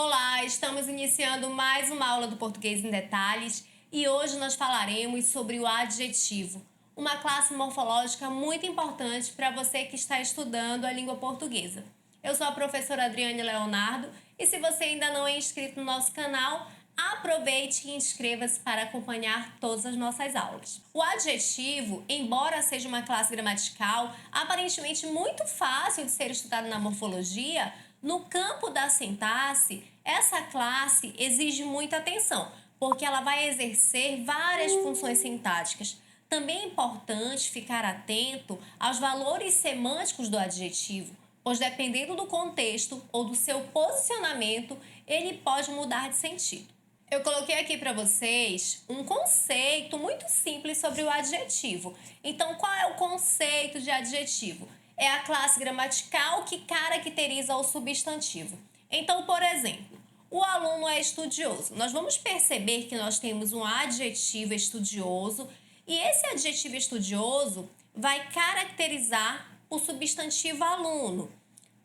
Olá, estamos iniciando mais uma aula do Português em Detalhes e hoje nós falaremos sobre o adjetivo, uma classe morfológica muito importante para você que está estudando a língua portuguesa. Eu sou a professora Adriane Leonardo e se você ainda não é inscrito no nosso canal, aproveite e inscreva-se para acompanhar todas as nossas aulas. O adjetivo, embora seja uma classe gramatical aparentemente muito fácil de ser estudada na morfologia, no campo da sintaxe, essa classe exige muita atenção, porque ela vai exercer várias funções sintáticas. Também é importante ficar atento aos valores semânticos do adjetivo, pois dependendo do contexto ou do seu posicionamento, ele pode mudar de sentido. Eu coloquei aqui para vocês um conceito muito simples sobre o adjetivo. Então, qual é o conceito de adjetivo? É a classe gramatical que caracteriza o substantivo. Então, por exemplo, o aluno é estudioso. Nós vamos perceber que nós temos um adjetivo estudioso e esse adjetivo estudioso vai caracterizar o substantivo aluno.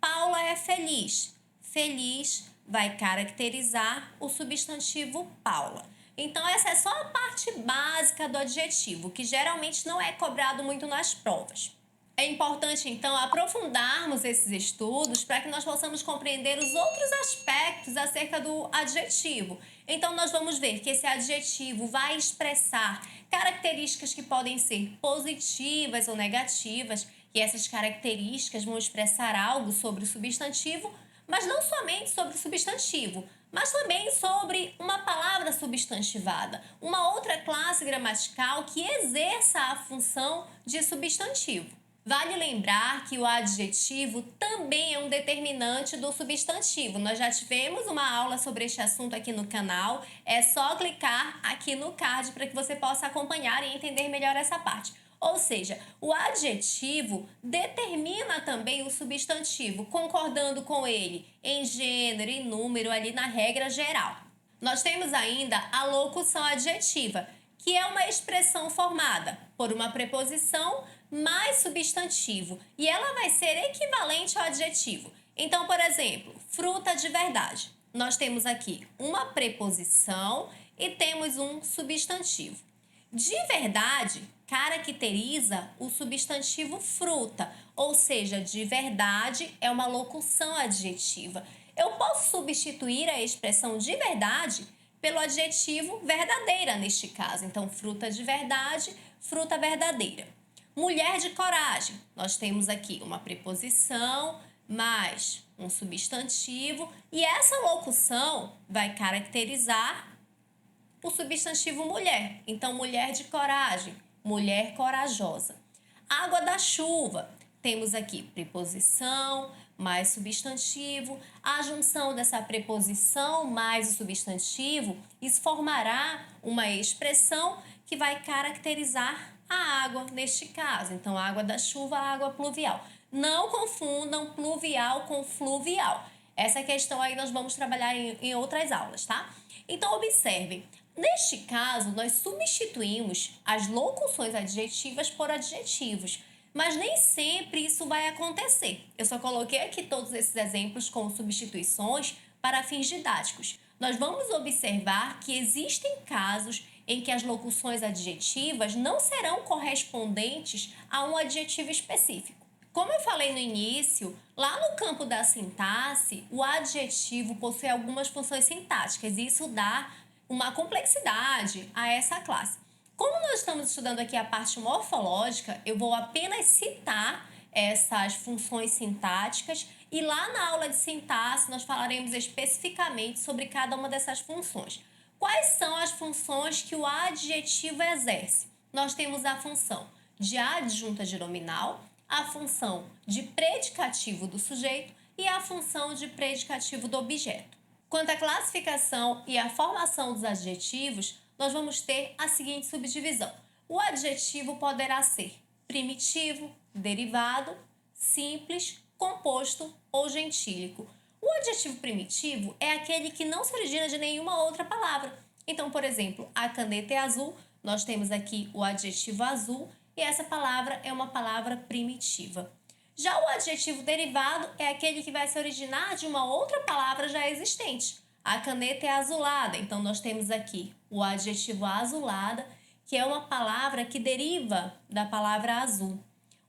Paula é feliz. Feliz vai caracterizar o substantivo Paula. Então, essa é só a parte básica do adjetivo, que geralmente não é cobrado muito nas provas. É importante, então, aprofundarmos esses estudos para que nós possamos compreender os outros aspectos acerca do adjetivo. Então, nós vamos ver que esse adjetivo vai expressar características que podem ser positivas ou negativas, e essas características vão expressar algo sobre o substantivo, mas não somente sobre o substantivo, mas também sobre uma palavra substantivada, uma outra classe gramatical que exerça a função de substantivo. Vale lembrar que o adjetivo também é um determinante do substantivo. Nós já tivemos uma aula sobre este assunto aqui no canal. É só clicar aqui no card para que você possa acompanhar e entender melhor essa parte. Ou seja, o adjetivo determina também o substantivo, concordando com ele em gênero e número ali na regra geral. Nós temos ainda a locução adjetiva, que é uma expressão formada por uma preposição mais substantivo, e ela vai ser equivalente ao adjetivo. Então, por exemplo, fruta de verdade. Nós temos aqui uma preposição e temos um substantivo. De verdade caracteriza o substantivo fruta, ou seja, de verdade é uma locução adjetiva. Eu posso substituir a expressão de verdade pelo adjetivo verdadeira neste caso. Então, fruta de verdade, fruta verdadeira. Mulher de coragem. Nós temos aqui uma preposição mais um substantivo e essa locução vai caracterizar o substantivo mulher. Então, mulher de coragem, mulher corajosa. Água da chuva. Temos aqui preposição mais substantivo. A junção dessa preposição mais o substantivo, isso formará uma expressão que vai caracterizar a água neste caso. Então, água da chuva, água pluvial. Não confundam pluvial com fluvial. Essa questão aí nós vamos trabalhar em outras aulas, tá? Então, observem. Neste caso, nós substituímos as locuções adjetivas por adjetivos, mas nem sempre isso vai acontecer. Eu só coloquei aqui todos esses exemplos com substituições para fins didáticos. Nós vamos observar que existem casos em que as locuções adjetivas não serão correspondentes a um adjetivo específico. Como eu falei no início, lá no campo da sintaxe, o adjetivo possui algumas funções sintáticas e isso dá uma complexidade a essa classe. Como nós estamos estudando aqui a parte morfológica, eu vou apenas citar essas funções sintáticas e lá na aula de sintaxe nós falaremos especificamente sobre cada uma dessas funções. Quais são as funções que o adjetivo exerce? Nós temos a função de adjunta nominal, a função de predicativo do sujeito e a função de predicativo do objeto. Quanto à classificação e à formação dos adjetivos, nós vamos ter a seguinte subdivisão. O adjetivo poderá ser primitivo, derivado, simples, composto ou gentílico. O adjetivo primitivo é aquele que não se origina de nenhuma outra palavra. Então, por exemplo, a caneta é azul, nós temos aqui o adjetivo azul e essa palavra é uma palavra primitiva. Já o adjetivo derivado é aquele que vai se originar de uma outra palavra já existente. A caneta é azulada, então nós temos aqui o adjetivo azulada, que é uma palavra que deriva da palavra azul.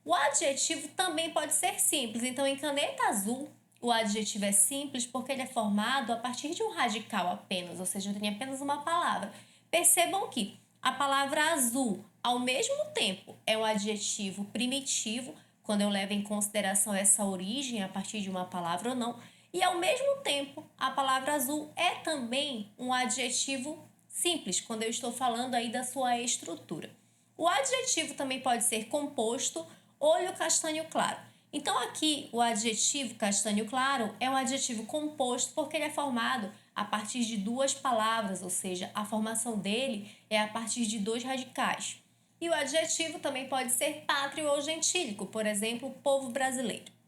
O adjetivo também pode ser simples, então em caneta azul, o adjetivo é simples porque ele é formado a partir de um radical apenas, ou seja, tem apenas uma palavra. Percebam que a palavra azul, ao mesmo tempo, é um adjetivo primitivo, quando eu levo em consideração essa origem a partir de uma palavra ou não, e ao mesmo tempo, a palavra azul é também um adjetivo simples, quando eu estou falando aí da sua estrutura. O adjetivo também pode ser composto, olho castanho claro. Então aqui o adjetivo castanho claro é um adjetivo composto porque ele é formado a partir de duas palavras, ou seja, a formação dele é a partir de dois radicais. E o adjetivo também pode ser pátrio ou gentílico, por exemplo, povo brasileiro.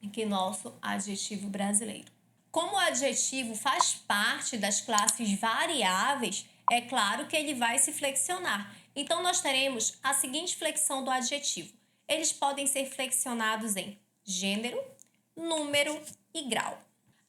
Aqui nosso adjetivo brasileiro. Como o adjetivo faz parte das classes variáveis, é claro que ele vai se flexionar. Então, nós teremos a seguinte flexão do adjetivo. Eles podem ser flexionados em gênero, número e grau.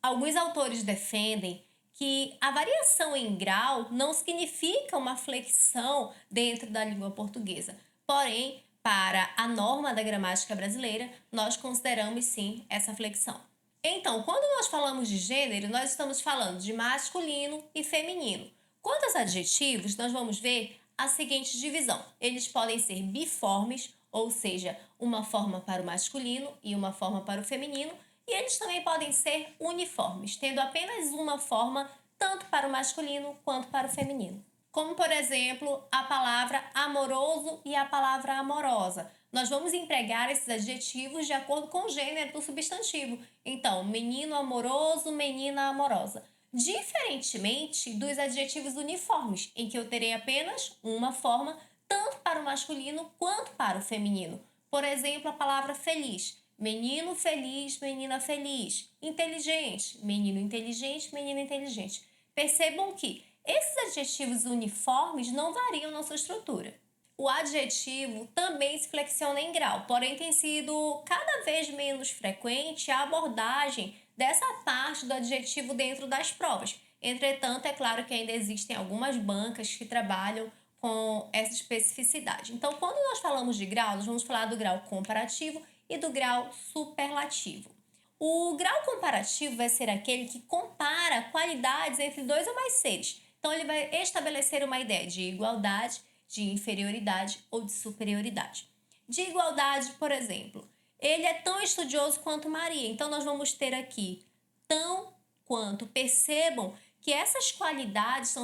Alguns autores defendem que a variação em grau não significa uma flexão dentro da língua portuguesa. Porém, para a norma da gramática brasileira, nós consideramos sim essa flexão. Então, quando nós falamos de gênero, nós estamos falando de masculino e feminino. Quanto aos adjetivos, nós vamos ver a seguinte divisão. Eles podem ser biformes, ou seja, uma forma para o masculino e uma forma para o feminino, e eles também podem ser uniformes, tendo apenas uma forma tanto para o masculino quanto para o feminino. Como, por exemplo, a palavra amoroso e a palavra amorosa. Nós vamos empregar esses adjetivos de acordo com o gênero do substantivo. Então, menino amoroso, menina amorosa. Diferentemente dos adjetivos uniformes, em que eu terei apenas uma forma, tanto para o masculino quanto para o feminino. Por exemplo, a palavra feliz. Menino feliz, menina feliz. Inteligente, menino inteligente, menina inteligente. Percebam que esses adjetivos uniformes não variam na sua estrutura. O adjetivo também se flexiona em grau, porém tem sido cada vez menos frequente a abordagem dessa parte do adjetivo dentro das provas. Entretanto, é claro que ainda existem algumas bancas que trabalham com essa especificidade. Então, quando nós falamos de grau, nós vamos falar do grau comparativo e do grau superlativo. O grau comparativo vai ser aquele que compara qualidades entre dois ou mais seres. Então, ele vai estabelecer uma ideia de igualdade, de inferioridade ou de superioridade. De igualdade, por exemplo, ele é tão estudioso quanto Maria. Então, nós vamos ter aqui tão quanto. Percebam que essas qualidades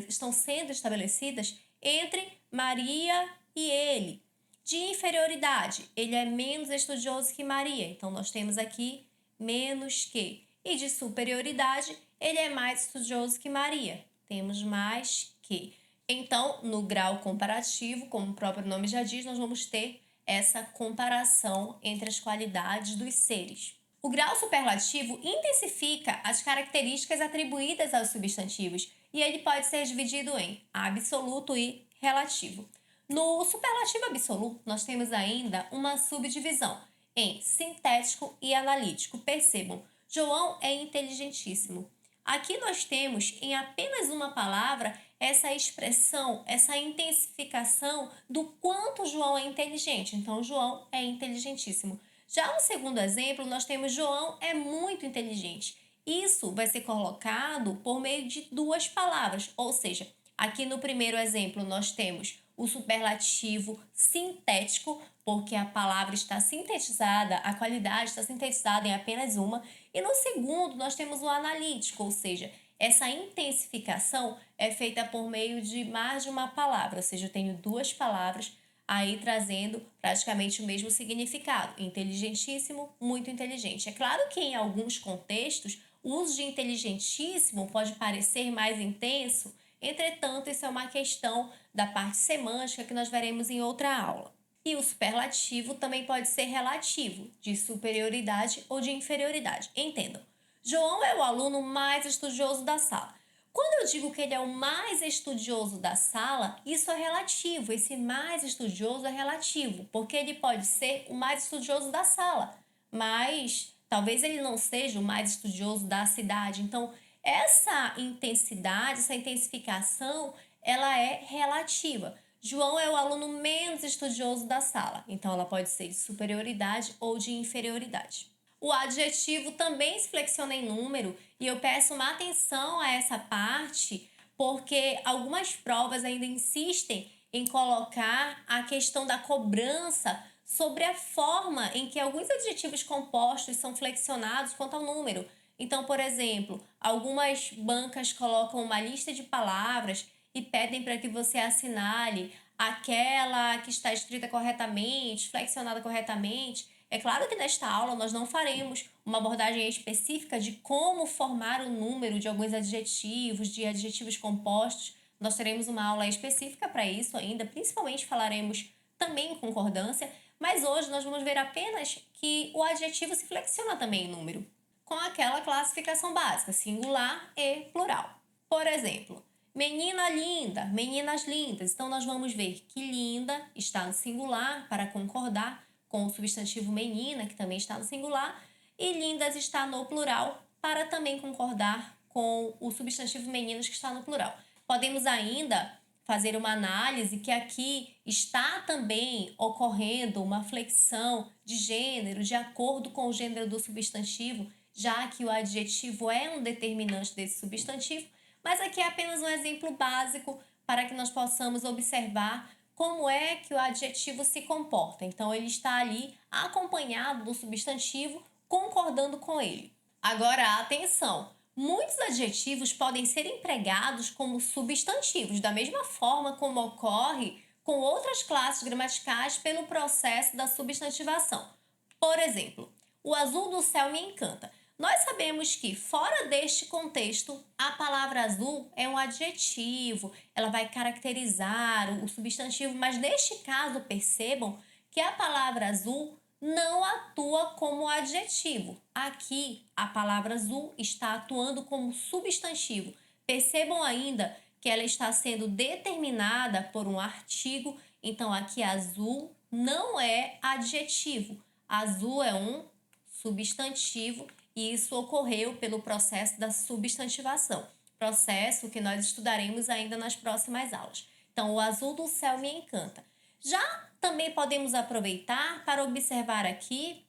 estão sendo estabelecidas entre Maria e ele. De inferioridade, ele é menos estudioso que Maria. Então, nós temos aqui menos que. E de superioridade, ele é mais estudioso que Maria. Temos mais que. Então, no grau comparativo, como o próprio nome já diz, nós vamos ter essa comparação entre as qualidades dos seres. O grau superlativo intensifica as características atribuídas aos substantivos e ele pode ser dividido em absoluto e relativo. No superlativo absoluto, nós temos ainda uma subdivisão em sintético e analítico. Percebam, João é inteligentíssimo. Aqui nós temos em apenas uma palavra essa expressão, essa intensificação do quanto João é inteligente. Então, João é inteligentíssimo. Já no segundo exemplo, nós temos João é muito inteligente. Isso vai ser colocado por meio de duas palavras, ou seja, aqui no primeiro exemplo nós temos o superlativo sintético, porque a palavra está sintetizada, a qualidade está sintetizada em apenas uma, e no segundo nós temos o analítico, ou seja, essa intensificação é feita por meio de mais de uma palavra, ou seja, eu tenho duas palavras aí trazendo praticamente o mesmo significado. Inteligentíssimo, muito inteligente. É claro que em alguns contextos, o uso de inteligentíssimo pode parecer mais intenso, entretanto, isso é uma questão da parte semântica que nós veremos em outra aula. E o superlativo também pode ser relativo, de superioridade ou de inferioridade. Entendam, João é o aluno mais estudioso da sala. Quando eu digo que ele é o mais estudioso da sala, isso é relativo. Esse mais estudioso é relativo, porque ele pode ser o mais estudioso da sala, mas Talvez ele não seja o mais estudioso da cidade. Então, essa intensidade, essa intensificação, ela é relativa. João é o aluno menos estudioso da sala, então ela pode ser de superioridade ou de inferioridade. O adjetivo também se flexiona em número e eu peço uma atenção a essa parte, porque algumas provas ainda insistem em colocar a questão da cobrança sobre a forma em que alguns adjetivos compostos são flexionados quanto ao número. Então, por exemplo, algumas bancas colocam uma lista de palavras e pedem para que você assinale aquela que está escrita corretamente, flexionada corretamente. É claro que nesta aula nós não faremos uma abordagem específica de como formar o número de alguns adjetivos, de adjetivos compostos. Nós teremos uma aula específica para isso ainda, principalmente falaremos também em concordância, mas hoje nós vamos ver apenas que o adjetivo se flexiona também em número, com aquela classificação básica, singular e plural. Por exemplo, menina linda, meninas lindas. Então, nós vamos ver que linda está no singular para concordar com o substantivo menina, que também está no singular, e lindas está no plural para também concordar com o substantivo meninos, que está no plural. Podemos ainda fazer uma análise que aqui está também ocorrendo uma flexão de gênero de acordo com o gênero do substantivo, já que o adjetivo é um determinante desse substantivo, mas aqui é apenas um exemplo básico para que nós possamos observar como é que o adjetivo se comporta. Então, ele está ali acompanhado do substantivo, concordando com ele. Agora, atenção! Muitos adjetivos podem ser empregados como substantivos, da mesma forma como ocorre com outras classes gramaticais pelo processo da substantivação. Por exemplo, o azul do céu me encanta. Nós sabemos que, fora deste contexto, a palavra azul é um adjetivo, ela vai caracterizar o substantivo, mas neste caso, percebam que a palavra azul não atua como adjetivo. Aqui, a palavra azul está atuando como substantivo. Percebam ainda que ela está sendo determinada por um artigo, então aqui azul não é adjetivo. Azul é um substantivo e isso ocorreu pelo processo da substantivação, processo que nós estudaremos ainda nas próximas aulas. Então, o azul do céu me encanta. Já também podemos aproveitar para observar aqui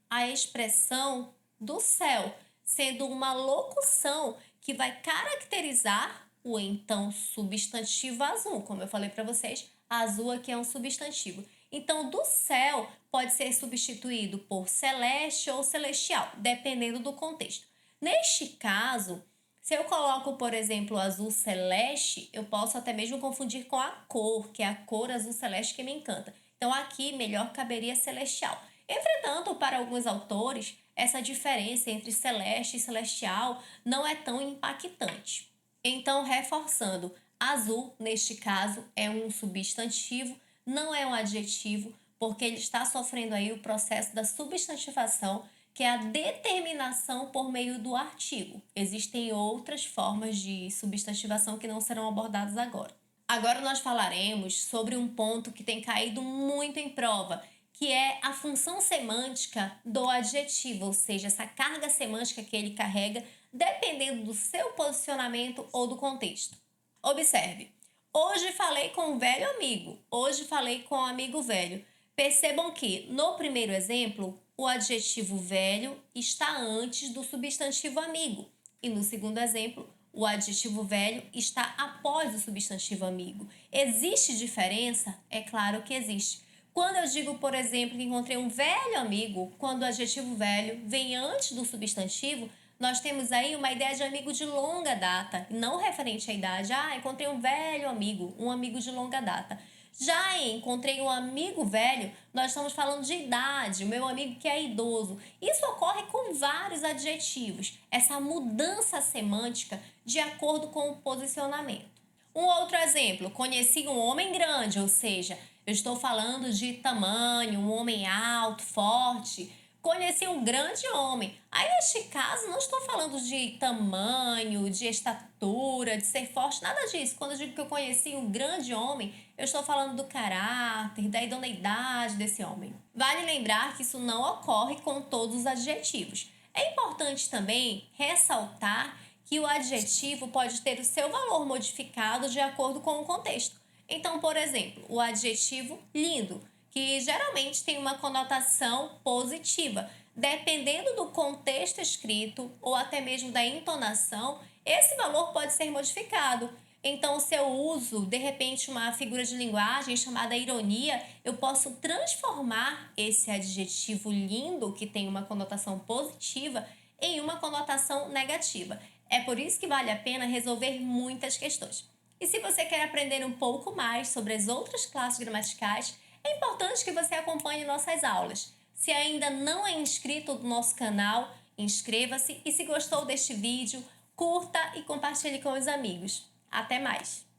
a expressão do céu, sendo uma locução que vai caracterizar o então substantivo azul. Como eu falei para vocês, azul aqui é um substantivo. Então, do céu pode ser substituído por celeste ou celestial, dependendo do contexto. Neste caso, se eu coloco, por exemplo, o azul celeste, eu posso até mesmo confundir com a cor, que é a cor azul celeste que me encanta. Então, aqui, melhor caberia celestial. Entretanto, para alguns autores, essa diferença entre celeste e celestial não é tão impactante. Então, reforçando, azul, neste caso, é um substantivo, não é um adjetivo, porque ele está sofrendo aí o processo da substantivação, que é a determinação por meio do artigo. Existem outras formas de substantivação que não serão abordadas agora. Agora nós falaremos sobre um ponto que tem caído muito em prova, que é a função semântica do adjetivo, ou seja, essa carga semântica que ele carrega, dependendo do seu posicionamento ou do contexto. Observe, hoje falei com um velho amigo, hoje falei com um amigo velho. Percebam que, no primeiro exemplo, o adjetivo velho está antes do substantivo amigo. E no segundo exemplo, o adjetivo velho está após o substantivo amigo. Existe diferença? É claro que existe. Quando eu digo, por exemplo, que encontrei um velho amigo, quando o adjetivo velho vem antes do substantivo, nós temos aí uma ideia de amigo de longa data, não referente à idade. Ah, encontrei um velho amigo, um amigo de longa data. Já encontrei um amigo velho, nós estamos falando de idade, o meu amigo que é idoso. Isso ocorre com vários adjetivos, essa mudança semântica de acordo com o posicionamento. Um outro exemplo, conheci um homem grande, ou seja, eu estou falando de tamanho, um homem alto, forte. Conheci um grande homem. Aí, neste caso, não estou falando de tamanho, de estatura, de ser forte, nada disso. Quando eu digo que eu conheci um grande homem, eu estou falando do caráter, da idoneidade desse homem. Vale lembrar que isso não ocorre com todos os adjetivos. É importante também ressaltar que o adjetivo pode ter o seu valor modificado de acordo com o contexto. Então, por exemplo, o adjetivo lindo, que geralmente tem uma conotação positiva. Dependendo do contexto escrito ou até mesmo da entonação, esse valor pode ser modificado. Então, se eu uso, de repente, uma figura de linguagem chamada ironia, eu posso transformar esse adjetivo lindo, que tem uma conotação positiva, em uma conotação negativa. É por isso que vale a pena resolver muitas questões. E se você quer aprender um pouco mais sobre as outras classes gramaticais, é importante que você acompanhe nossas aulas. Se ainda não é inscrito no nosso canal, inscreva-se e se gostou deste vídeo, curta e compartilhe com os amigos. Até mais!